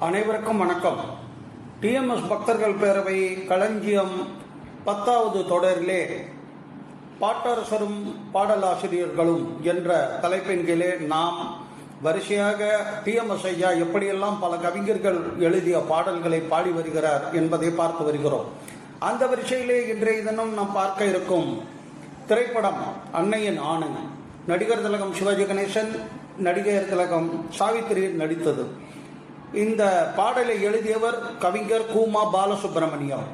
அனைவருக்கும் வணக்கம். டிஎம்எஸ் பக்தர்கள் பேரவை களஞ்சியம் 10வது தொடரிலே பாட்டரசரும் பாடலாசிரியர்களும் என்ற தலைப்பின் கீழே நாம் வரிசையாக டிஎம்எஸ் ஐயா எப்படியெல்லாம் பல கவிஞர்கள் எழுதிய பாடல்களை பாடி வருகிறார் என்பதை பார்த்து வருகிறோம். அந்த வரிசையிலே இன்றைய தினம் நாம் பார்க்க இருக்கும் திரைப்படம் அன்னையின் ஆணை. நடிகர் திலகம் சிவாஜி கணேசன், நடிகர் திலகம் சாவித்திரி நடித்தது. இந்த பாடலை எழுதியவர் கவிஞர் கூமா பாலசுப்ரமணியம்.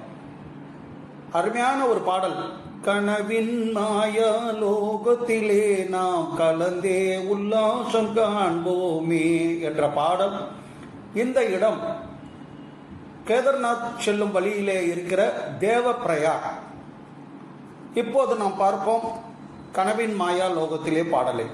அருமையான ஒரு பாடல். கனவின் மாயா லோகத்திலே நாம் கலந்தே உல்லாசம் காண்போமே என்ற பாடல். இந்த இடம் கேதார்நாத் செல்லும் வழியிலே இருக்கிற தேவப்பிரயாக். இப்போது நாம் பார்ப்போம் கனவின் மாயா லோகத்திலே பாடலை.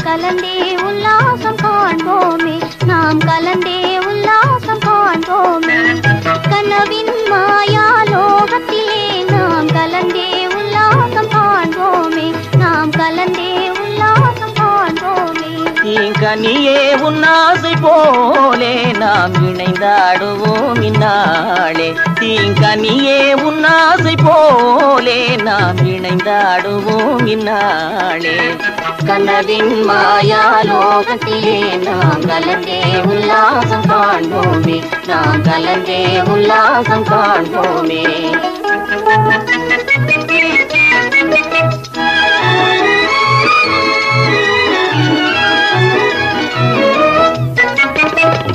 கலந்தே உல்லாசம் காண்போமே, நாம் கலந்தே உல்லாசம் காண்போமே. கனவின் மாயா லோகத்திலே நாம் கலந்தே உல்லாசம் காண்போமே, நாம் கலந்தே உல்லாசம் காண்போமே. கனியே உன்னாசை போலே நாம் இணைந்தாடுவோம் இந்நாளே. தீங்கனியே உன்னாசை போலே நாம் இணைந்தாடுவோம் இந்நாளே. கனவின் மாயா லோகத்திலே நாம் கலந்தே உல்லாசம் காண்போமே, நாம் கலந்தே உல்லாசம் காண்போமே.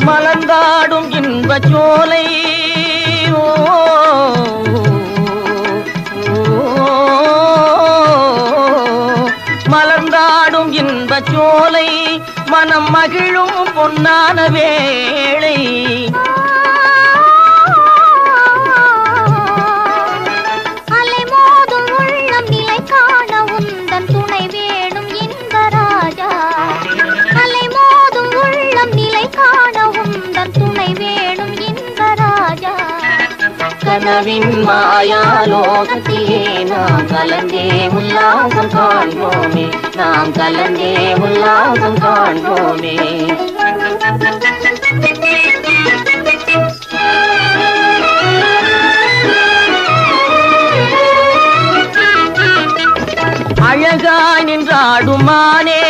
மலர்ந்தாடும் இன்பச் சோலை மலர்ந்தாடும் இன்பச் சோலை மனம் மகிழும் பொன்னான வேளை. அலை மோதும் உள்ளம் நிலை காண உந்தன் துணை வேணும் இன்ப ராஜா. அலை மோதும் உள்ளம் நிலை காண உந்தன் துணை வேணும் இன்ப ராஜா. கனவின் மாயா லோகத்திலே நாம் கலந்தே உல்லாசம் காண்போமே, நாம் கலந்தே உல்லாசம் காண்போமே. அழகாய் நின்றாடுமானே,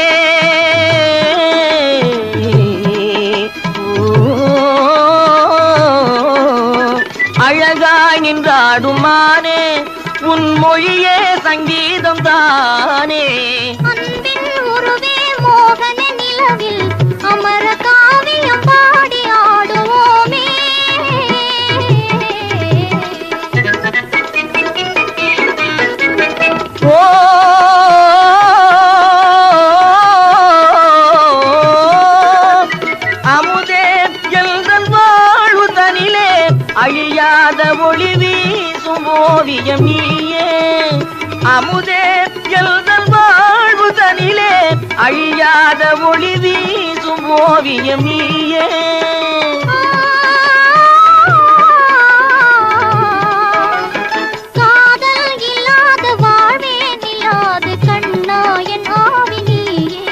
அழகாய் நின்றாடுமானே, உன் மொழியே சங்கீதம் தானே. அன்பின் உருவே மோகன நிலவில் அமர காவியம் பாடி ஆடுவோமே. ஓ அமுதே எல்தன் வாழ்வுதனிலே அழியாத ஒளி வீசும் ஓவியம் நீயே. அமுதே எல்தன் வாழ்வுதனிலே அழியாத ஒளி வீசும் ஓவியம் நீயே. காதல் இல்லாத வாழ்வே நில்லாது கண்ணா என் ஆவி நீயே.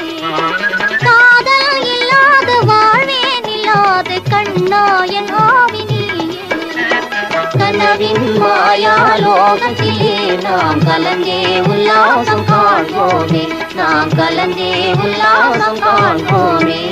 காதல் இல்லாத வாழ்வே நில்லாது கண்ணா என் ஆவி நீயே. கனவின் மாயா லோகத்திலே நாம் கலந்தே உல்லாசம் காண்போமே, நாம் கலந்தே உல்லாசம் காண்போமே.